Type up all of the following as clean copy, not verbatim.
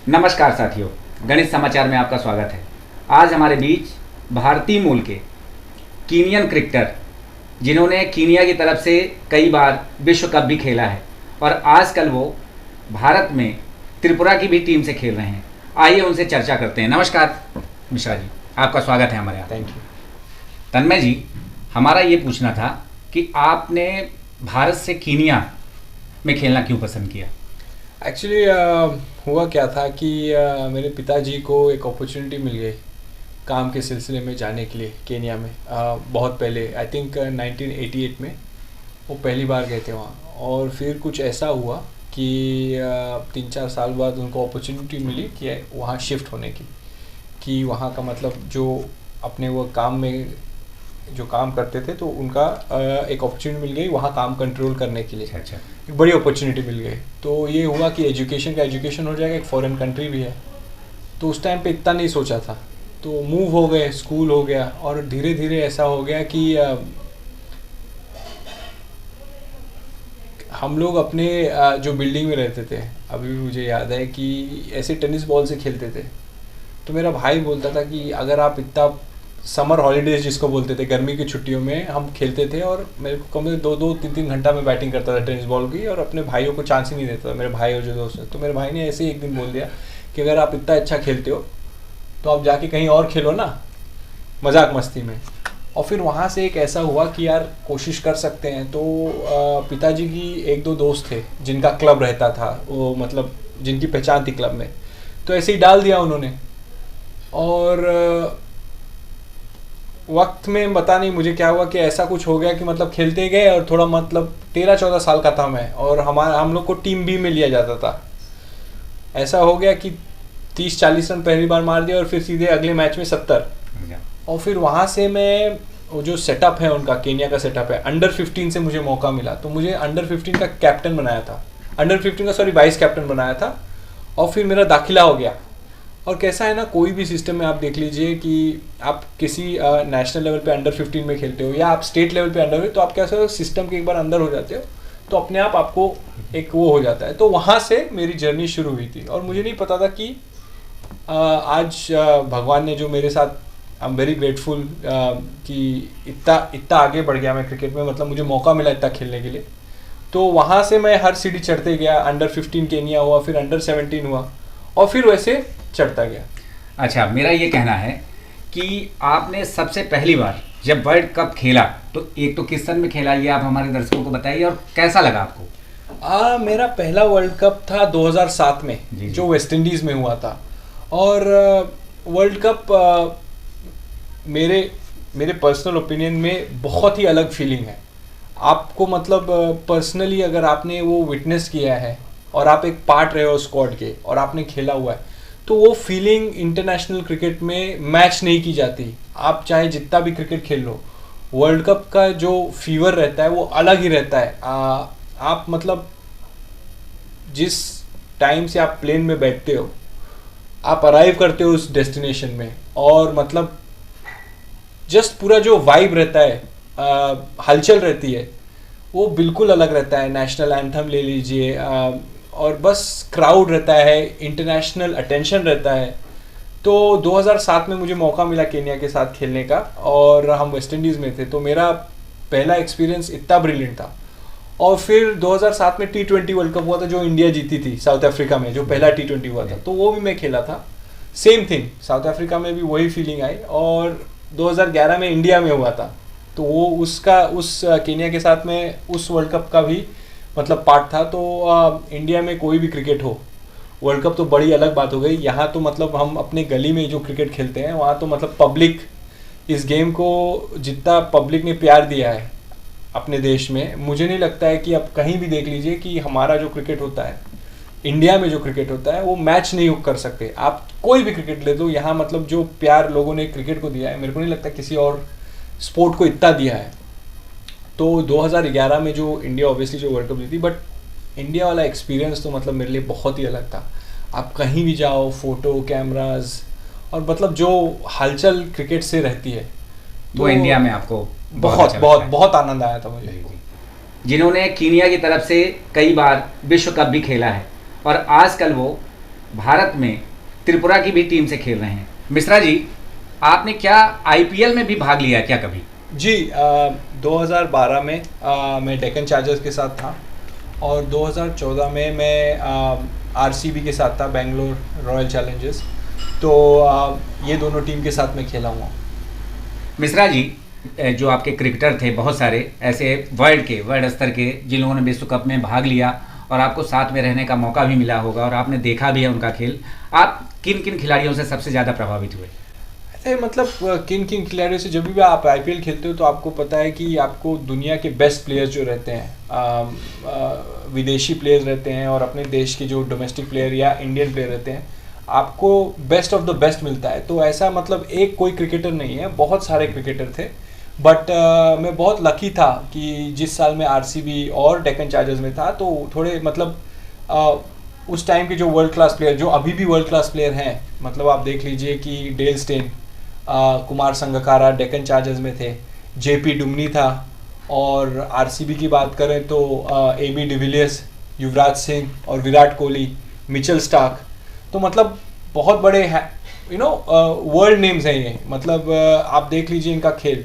नमस्कार साथियों, गणित समाचार में आपका स्वागत है। आज हमारे बीच भारतीय मूल के कीनियन क्रिकेटर जिन्होंने कीनिया की तरफ से कई बार विश्व कप भी खेला है और आजकल वो भारत में त्रिपुरा की भी टीम से खेल रहे हैं। आइए उनसे चर्चा करते हैं। नमस्कार मिश्रा जी, आपका स्वागत है हमारे यहाँ। Thank you. तन्मय जी, हमारा ये पूछना था कि आपने भारत से कीनिया में खेलना क्यों पसंद किया? एक्चुअली हुआ क्या था कि मेरे पिताजी को एक अपॉर्चुनिटी मिल गई काम के सिलसिले में जाने के लिए केनिया में। बहुत पहले आई थिंक 1988 में वो पहली बार गए थे वहाँ, और फिर कुछ ऐसा हुआ कि 3-4 साल बाद उनको अपॉर्चुनिटी मिली कि वहाँ शिफ्ट होने की, कि वहाँ का मतलब जो अपने वो काम में जो काम करते थे तो उनका एक अपॉर्चुनिटी मिल गई वहाँ काम कंट्रोल करने के लिए। अच्छा, एक बड़ी अपॉर्चुनिटी मिल गई। तो ये हुआ कि एजुकेशन हो जाएगा, एक फॉरेन कंट्री भी है। तो उस टाइम पे इतना नहीं सोचा था, तो मूव हो गए, स्कूल हो गया, और धीरे धीरे ऐसा हो गया कि हम लोग अपने जो बिल्डिंग में रहते थे, अभी भी मुझे याद है कि ऐसे टेनिस बॉल से खेलते थे। तो मेरा भाई बोलता था कि अगर आप इतना समर हॉलीडेज जिसको बोलते थे, गर्मी की छुट्टियों में हम खेलते थे, और मेरे को कम से 2-3 घंटा में बैटिंग करता था टेनिस बॉल की, और अपने भाइयों को चांस ही नहीं देता था, मेरे भाई और जो दोस्त हैं। तो मेरे भाई ने ऐसे ही एक दिन बोल दिया कि अगर आप इतना अच्छा खेलते हो तो आप जाके कहीं और खेलो ना, मजाक मस्ती में। और फिर वहाँ से एक ऐसा हुआ कि यार कोशिश कर सकते हैं। तो पिताजी की 1-2 दोस्त थे जिनका क्लब रहता था, वो मतलब जिनकी पहचान थी क्लब में, तो ऐसे ही डाल दिया उन्होंने। और वक्त में पता नहीं मुझे क्या हुआ कि ऐसा कुछ हो गया कि मतलब खेलते गए, और थोड़ा मतलब 13-14 साल का था मैं, और हम लोग को टीम बी में लिया जाता था। ऐसा हो गया कि 30-40 रन पहली बार मार दिया और फिर सीधे अगले मैच में 70। और फिर वहाँ से मैं वो जो सेटअप है उनका, केनिया का सेटअप है, अंडर 15 से मुझे मौका मिला। तो मुझे अंडर 15 का कैप्टन बनाया था, अंडर 15 का सॉरी वाइस कैप्टन बनाया था। और फिर मेरा दाखिला हो गया। और कैसा है ना, कोई भी सिस्टम में आप देख लीजिए कि आप किसी नेशनल लेवल पे अंडर 15 में खेलते हो या आप स्टेट लेवल पे अंडर हो, तो आप कैसे सिस्टम के एक बार अंदर हो जाते हो तो अपने आप आपको एक वो हो जाता है। तो वहाँ से मेरी जर्नी शुरू हुई थी, और मुझे नहीं पता था कि आज भगवान ने जो मेरे साथ, आई एम वेरी ग्रेटफुल कि इतना आगे बढ़ गया मैं क्रिकेट में, मतलब मुझे मौका मिला इतना खेलने के लिए। तो वहाँ से मैं हर सीढ़ी चढ़ते गया, अंडर 15 केनिया हुआ, फिर अंडर 17 हुआ, और फिर वैसे चढ़ता गया। अच्छा, मेरा ये कहना है कि आपने सबसे पहली बार जब वर्ल्ड कप खेला तो एक तो किस सन में खेला, ये आप हमारे दर्शकों को बताइए, और कैसा लगा आपको? मेरा पहला वर्ल्ड कप था 2007 में, जो वेस्ट इंडीज़ में हुआ था। और वर्ल्ड कप मेरे पर्सनल ओपिनियन में बहुत ही अलग फीलिंग है। आपको मतलब पर्सनली अगर आपने वो विटनेस किया है और आप एक पार्ट रहे हो स्क्वाड के और आपने खेला हुआ है, तो वो फीलिंग इंटरनेशनल क्रिकेट में मैच नहीं की जाती। आप चाहे जितना भी क्रिकेट खेल लो, वर्ल्ड कप का जो फीवर रहता है वो अलग ही रहता है। आप मतलब जिस टाइम से आप प्लेन में बैठते हो, आप अराइव करते हो उस डेस्टिनेशन में, और मतलब जस्ट पूरा जो वाइब रहता है, हलचल रहती है, वो बिल्कुल अलग रहता है। नेशनल एंथम ले लीजिए, और बस क्राउड रहता है, इंटरनेशनल अटेंशन रहता है। तो 2007 में मुझे मौका मिला केनिया के साथ खेलने का, और हम वेस्ट इंडीज़ में थे। तो मेरा पहला एक्सपीरियंस इतना ब्रिलियंट था। और फिर 2007 में T20 वर्ल्ड कप हुआ था, जो इंडिया जीती थी साउथ अफ्रीका में, जो पहला T20 हुआ था, तो वो भी मैं खेला था। सेम थिंग, साउथ अफ्रीका में भी वही फीलिंग आई। और 2011 में इंडिया में हुआ था, तो वो उस केनिया के साथ में उस वर्ल्ड कप का भी मतलब पार्ट था। तो इंडिया में कोई भी क्रिकेट हो, वर्ल्ड कप तो बड़ी अलग बात हो गई। यहाँ तो मतलब हम अपने गली में जो क्रिकेट खेलते हैं, वहाँ तो मतलब पब्लिक इस गेम को जितना पब्लिक ने प्यार दिया है अपने देश में, मुझे नहीं लगता है कि आप कहीं भी देख लीजिए कि हमारा जो क्रिकेट होता है, इंडिया में जो क्रिकेट होता है, वो मैच नहीं कर सकते। आप कोई भी क्रिकेट ले दो, यहाँ मतलब जो प्यार लोगों ने क्रिकेट को दिया है, मेरे को नहीं लगता किसी और स्पोर्ट को इतना दिया है। तो 2011 में जो इंडिया ऑब्वियसली जो वर्ल्ड कप जीती, बट इंडिया वाला एक्सपीरियंस तो मतलब मेरे लिए बहुत ही अलग था। आप कहीं भी जाओ, फोटो कैमराज, और मतलब जो हलचल क्रिकेट से रहती है, वो इंडिया में आपको बहुत आनंद आया था मुझे। जिन्होंने कीनिया की तरफ से कई बार विश्व कप भी खेला है और आजकल वो भारत में त्रिपुरा की भी टीम से खेल रहे हैं। मिश्रा जी, आपने क्या आईपीएल में भी भाग लिया क्या कभी? जी 2012 में मैं डेक्कन चार्जर्स के साथ था और 2014 में मैं आरसीबी के साथ था, बेंगलोर रॉयल चैलेंजर्स। तो ये दोनों टीम के साथ मैं खेला हुआ। मिश्रा जी, जो आपके क्रिकेटर थे बहुत सारे ऐसे वर्ल्ड स्तर के, जिन लोगों ने विश्व कप में भाग लिया और आपको साथ में रहने का मौका भी मिला होगा और आपने देखा भी है उनका खेल, आप किन किन खिलाड़ियों से सबसे ज़्यादा प्रभावित हुए? मतलब किन किन खिलाड़ियों से, जब भी आप आईपीएल खेलते हो तो आपको पता है कि आपको दुनिया के बेस्ट प्लेयर्स जो रहते हैं, विदेशी प्लेयर्स रहते हैं और अपने देश के जो डोमेस्टिक प्लेयर या इंडियन प्लेयर रहते हैं, आपको बेस्ट ऑफ द बेस्ट मिलता है। तो ऐसा मतलब एक कोई क्रिकेटर नहीं है, बहुत सारे क्रिकेटर थे। बट मैं बहुत लकी था कि जिस साल मैं आरसीबी और डेक्कन चार्जर्स में था तो थोड़े मतलब उस टाइम के जो वर्ल्ड क्लास प्लेयर, जो अभी भी वर्ल्ड क्लास प्लेयर हैं, मतलब आप देख लीजिए कि Dale Steyn, Kumar Sangakkara Deccan chargers में थे, जेपी डुमनी था, और आरसीबी की बात करें तो एबी डिविलियर्स, युवराज सिंह और विराट कोहली, मिचेल स्टार्क। तो मतलब बहुत बड़े वर्ल्ड नेम्स हैं ये। मतलब आप देख लीजिए इनका खेल।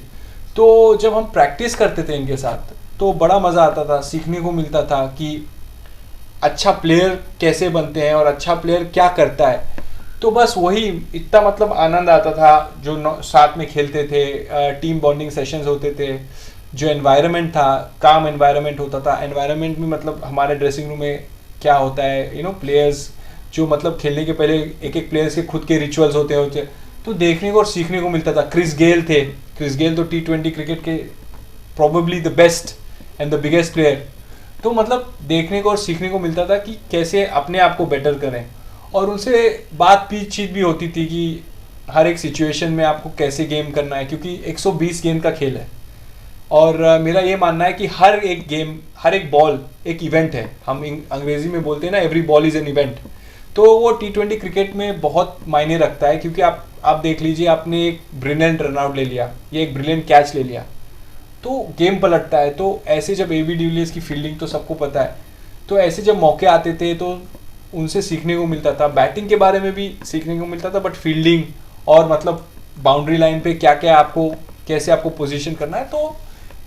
तो जब हम प्रैक्टिस करते थे इनके साथ तो बड़ा मज़ा आता था, सीखने को मिलता था कि अच्छा प्लेयर कैसे बनते हैं और अच्छा प्लेयर क्या करता है। तो बस वही इतना मतलब आनंद आता था जो साथ में खेलते थे, टीम बॉन्डिंग सेशंस होते थे, जो एनवायरनमेंट था, काम एनवायरनमेंट होता था। एनवायरनमेंट में मतलब हमारे ड्रेसिंग रूम में क्या होता है, प्लेयर्स जो मतलब खेलने के पहले एक एक प्लेयर्स के खुद के रिचुअल्स होते तो देखने को और सीखने को मिलता था। क्रिस गेल थे, क्रिस गेल तो T20 क्रिकेट के probably the best and the biggest player. तो मतलब देखने को और सीखने को मिलता था कि कैसे अपने आप को बेटर करें, और उनसे बातचीत भी होती थी कि हर एक सिचुएशन में आपको कैसे गेम करना है, क्योंकि 120 गेंद का खेल है। और मेरा ये मानना है कि हर एक गेम, हर एक बॉल एक इवेंट है। हम अंग्रेजी में बोलते हैं ना, every ball is an event. तो वो T20 क्रिकेट में बहुत मायने रखता है, क्योंकि आप देख लीजिए, आपने एक ब्रिलियंट रनआउट ले लिया या एक ब्रिलियंट कैच ले लिया तो गेम पलटता है। तो ऐसे जब एबी डिविलियर्स की फील्डिंग तो सबको पता है, तो ऐसे जब मौके आते थे तो उनसे सीखने को मिलता था। बैटिंग के बारे में भी सीखने को मिलता था, बट फील्डिंग और मतलब बाउंड्री लाइन पे क्या क्या आपको, कैसे आपको पोजीशन करना है, तो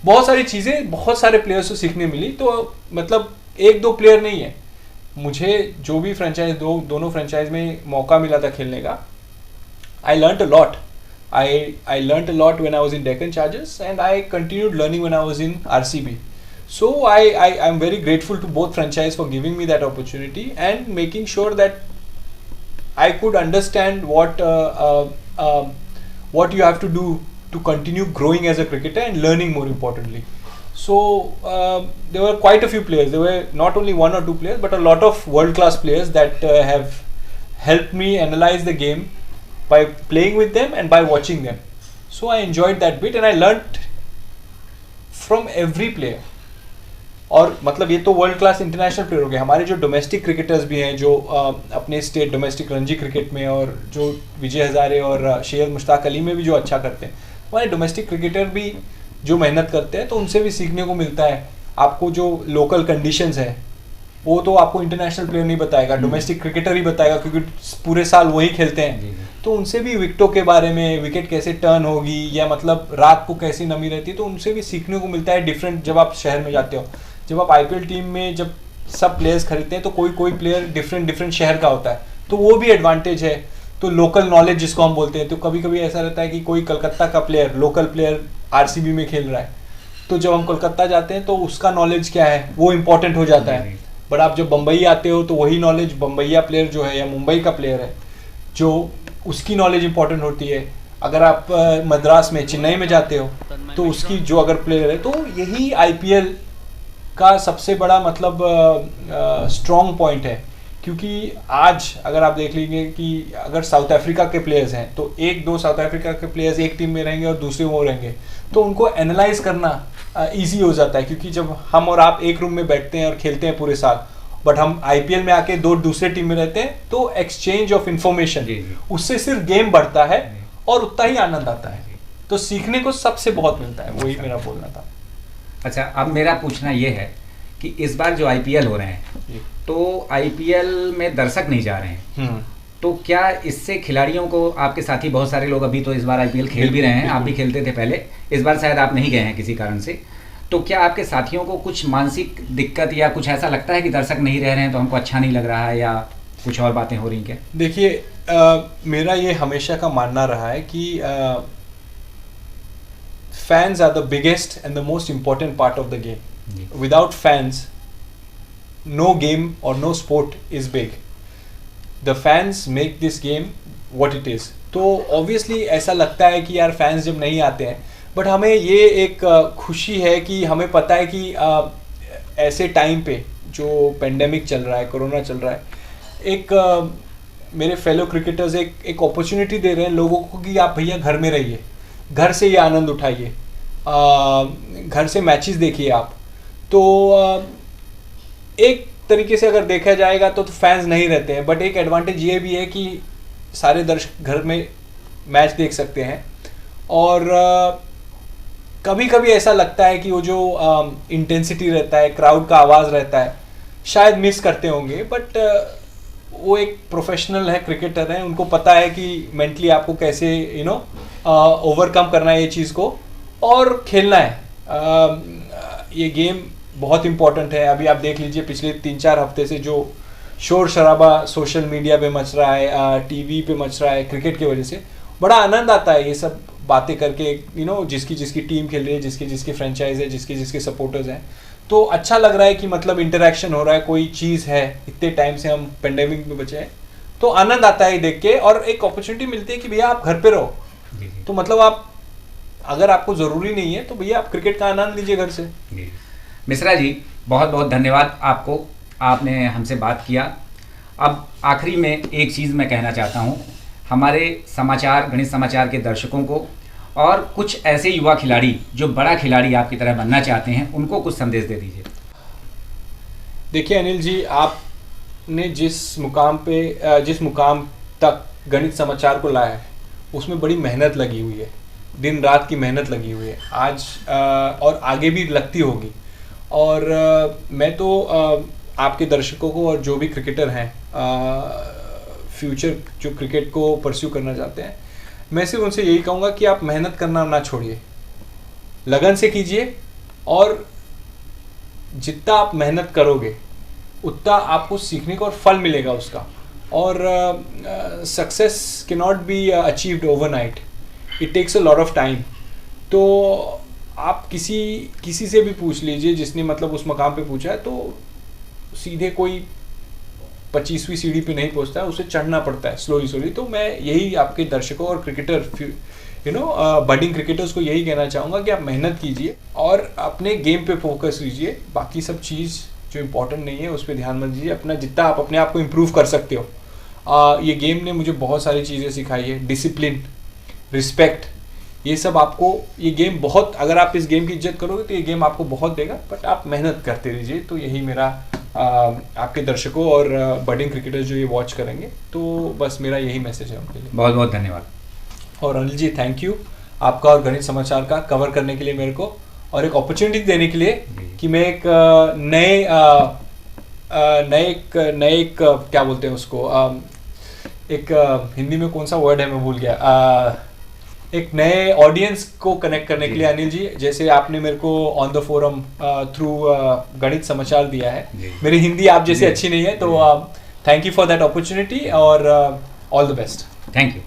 बहुत सारी चीज़ें बहुत सारे प्लेयर्स से सीखने मिली। तो मतलब एक दो प्लेयर नहीं है, मुझे जो भी फ्रेंचाइज दोनों फ्रेंचाइज में मौका मिला था खेलने का, I learnt a lot. I learnt a lot when I was in Deccan Chargers, and I continued learning when I was in RCB. So I'm very grateful to both franchise for giving me that opportunity and making sure that I could understand what you have to do to continue growing as a cricketer and learning, more importantly. So there were quite a few players. There were not only one or two players, but a lot of world-class players that have helped me analyze the game by playing with them and by watching them. So I enjoyed that bit and I learnt from every player. और मतलब ये तो world class international player हो गए। हमारे जो domestic cricketers भी हैं, जो अपने स्टेट डोमेस्टिक रणजी क्रिकेट में, और जो विजय हजारे और शेर मुश्ताक अली में भी जो अच्छा करते हैं, हमारे डोमेस्टिक क्रिकेटर भी जो मेहनत करते हैं, तो उनसे भी सीखने को मिलता है। आपको जो लोकल कंडीशंस है वो तो आपको इंटरनेशनल प्लेयर नहीं बताएगा, डोमेस्टिक क्रिकेटर ही बताएगा, क्योंकि पूरे साल वही खेलते हैं। तो उनसे भी विकेटों के बारे में, विकेट कैसे टर्न होगी या मतलब रात को कैसी नमी रहती है, तो उनसे भी सीखने को मिलता है। डिफरेंट, जब आप शहर में जाते हो, जब आप आईपीएल टीम में जब सब प्लेयर्स खरीदते हैं तो कोई प्लेयर डिफरेंट शहर का होता है, तो वो भी एडवांटेज है। तो लोकल नॉलेज जिसको हम बोलते हैं, तो कभी कभी ऐसा रहता है कि कोई कलकत्ता का प्लेयर, लोकल प्लेयर आरसीबी में खेल रहा है, तो जब हम कोलकाता जाते हैं तो उसका नॉलेज क्या है वो इम्पोर्टेंट हो जाता है। बट आप जब बम्बई आते हो तो वही नॉलेज बम्बईया प्लेयर जो है या मुंबई का प्लेयर है, जो उसकी नॉलेज इंपॉर्टेंट होती है। अगर आप मद्रास में, चेन्नई में जाते हो तो उसकी जो अगर प्लेयर है, तो यही आईपीएल का सबसे बड़ा मतलब स्ट्रॉन्ग पॉइंट है। क्योंकि आज अगर आप देख लेंगे कि अगर साउथ अफ्रीका के प्लेयर्स हैं तो एक दो साउथ अफ्रीका के प्लेयर्स एक टीम में रहेंगे और दूसरे वो रहेंगे, तो उनको एनालाइज करना ईजी हो जाता है। क्योंकि जब हम और आप एक रूम में बैठते हैं और खेलते हैं पूरे साल, बट हम आईपीएल में आके दो दूसरे टीम में रहते हैं, तो एक्सचेंज ऑफ इंफॉर्मेशन, उससे सिर्फ गेम बढ़ता है और उतना ही आनंद आता है। तो सीखने को सबसे बहुत मिलता है, वही मेरा बोलना था। अच्छा, अब मेरा पूछना ये है कि इस बार जो आईपीएल हो रहे हैं तो आईपीएल में दर्शक नहीं जा रहे हैं, तो क्या इससे खिलाड़ियों को, आपके साथी बहुत सारे लोग अभी तो इस बार आईपीएल खेल भी रहे हैं, आप भी खेलते थे पहले, इस बार शायद आप नहीं गए हैं किसी कारण से, तो क्या आपके साथियों को कुछ मानसिक दिक्कत या कुछ ऐसा लगता है कि दर्शक नहीं रह रहे हैं तो हमको अच्छा नहीं लग रहा है, या कुछ और बातें हो रही क्या? देखिए, मेरा ये हमेशा का मानना रहा है कि fans are the biggest and the most important part of the game. Without fans, no game or no sport is big. The fans make this game what it is. तो obviously ऐसा लगता है कि यार फैंस जब नहीं आते हैं, बट हमें ये एक खुशी है कि हमें पता है कि ऐसे टाइम पे जो पेंडेमिक चल रहा है, कोरोना चल रहा है, एक मेरे फेलो क्रिकेटर्स एक अपॉर्चुनिटी दे रहे हैं लोगों को कि आप भैया घर में रहिए, घर से ये आनंद उठाइए, घर से मैचेस देखिए आप। तो एक तरीके से अगर देखा जाएगा तो फैंस नहीं रहते हैं, बट एक एडवांटेज ये भी है कि सारे दर्शक घर में मैच देख सकते हैं। और कभी कभी ऐसा लगता है कि वो जो इंटेंसिटी रहता है, क्राउड का आवाज़ रहता है, शायद मिस करते होंगे, बट वो एक प्रोफेशनल है, क्रिकेटर है, उनको पता है कि मेंटली आपको कैसे ओवरकम करना है ये चीज़ को और खेलना है। ये गेम बहुत इंपॉर्टेंट है। अभी आप देख लीजिए पिछले 3-4 हफ्ते से जो शोर शराबा सोशल मीडिया पे मच रहा है, टीवी पे मच रहा है क्रिकेट की वजह से, बड़ा आनंद आता है ये सब बातें करके, जिसकी जिसकी टीम खेल रही है, जिसकी जिसकी फ्रेंचाइज है, जिसके जिसके सपोर्टर्स हैं, तो अच्छा लग रहा है कि मतलब इंटरेक्शन हो रहा है, कोई चीज़ है, इतने टाइम से हम पेंडेमिक में बचे हैं, तो आनंद आता है देख के। और एक अपॉर्चुनिटी मिलती है कि भैया आप घर पे रहो, तो मतलब आप अगर आपको ज़रूरी नहीं है तो भैया आप क्रिकेट का आनंद लीजिए घर से। मिश्रा जी, बहुत बहुत धन्यवाद आपको, आपने हमसे बात किया। अब आखिरी में एक चीज़ मैं कहना चाहता हूँ हमारे समाचार, गणित समाचार के दर्शकों को, और कुछ ऐसे युवा खिलाड़ी जो बड़ा खिलाड़ी आपकी तरह बनना चाहते हैं, उनको कुछ संदेश दे दीजिए। देखिए अनिल जी, आपने जिस मुकाम तक गणित समाचार को लाया है उसमें बड़ी मेहनत लगी हुई है, दिन रात की मेहनत लगी हुई है आज, और आगे भी लगती होगी। और मैं तो आपके दर्शकों को और जो भी क्रिकेटर हैं, फ्यूचर जो क्रिकेट को परस्यू करना चाहते हैं, मैं सिर्फ उनसे यही कहूँगा कि आप मेहनत करना ना छोड़िए, लगन से कीजिए, और जितना आप मेहनत करोगे उतना आपको सीखने का और फल मिलेगा उसका। और success can not be achieved overnight, it takes a lot of time. तो आप किसी से भी पूछ लीजिए जिसने मतलब उस मकाम पे पूछा है, तो सीधे कोई 25वीं सीढ़ी पे नहीं पहुंचता है, उसे चढ़ना पड़ता है स्लोली। तो मैं यही आपके दर्शकों और क्रिकेटर बडिंग क्रिकेटर्स को यही कहना चाहूँगा कि आप मेहनत कीजिए और अपने गेम पे फोकस कीजिए, बाकी सब चीज़ जो इम्पोर्टेंट नहीं है उस पर ध्यान मत दीजिए। अपना जितना आप अपने आप को इम्प्रूव कर सकते हो। ये गेम ने मुझे बहुत सारी चीज़ें सिखाई है, डिसिप्लिन, रिस्पेक्ट, ये सब आपको ये गेम बहुत, अगर आप इस गेम की इज्जत करोगे तो ये गेम आपको बहुत देगा, बट आप मेहनत करते रहिए। तो यही मेरा आपके दर्शकों और बडिंग क्रिकेटर्स जो ये वॉच करेंगे, तो बस मेरा यही मैसेज है उनके लिए। बहुत बहुत धन्यवाद। और अनिल जी, थैंक यू आपका और गणित समाचार का कवर करने के लिए मेरे को, और एक अपॉर्चुनिटी देने के लिए कि मैं एक नए क्या बोलते हैं उसको, एक हिंदी में कौन सा वर्ड है मैं भूल गया, एक नए ऑडियंस को कनेक्ट करने के लिए अनिल जी, जैसे आपने मेरे को ऑन द फोरम थ्रू गणित समाचार दिया है, मेरी हिंदी आप जैसे अच्छी नहीं है, तो thank you for that opportunity, और all the best. Thank you.